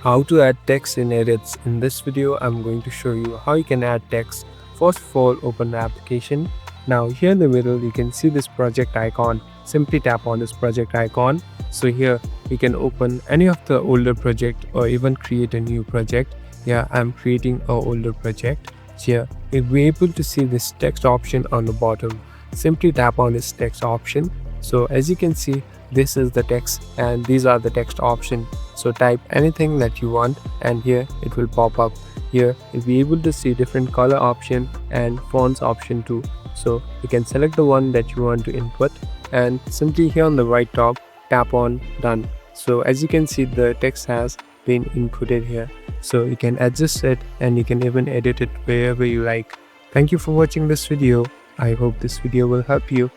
How to add text in edits. In this video, I'm going to show you how you can add text. First of all, open the application. Now here in the middle, you can see this project icon. Simply tap on this project icon. So here you can open any of the older project or even create a new project. Here I'm creating an older project. Here you'll be able to see this text option on the bottom. Simply tap on this text option. So as you can see, this is the text and these are the text option. So type anything that you want and here it will pop up. Here you'll be able to see different color option and fonts option too. So you can select the one that you want to input and simply here on the right top tap on done. So as you can see, the text has been inputted here. So you can adjust it and you can even edit it wherever you like. Thank you for watching this video. I hope this video will help you.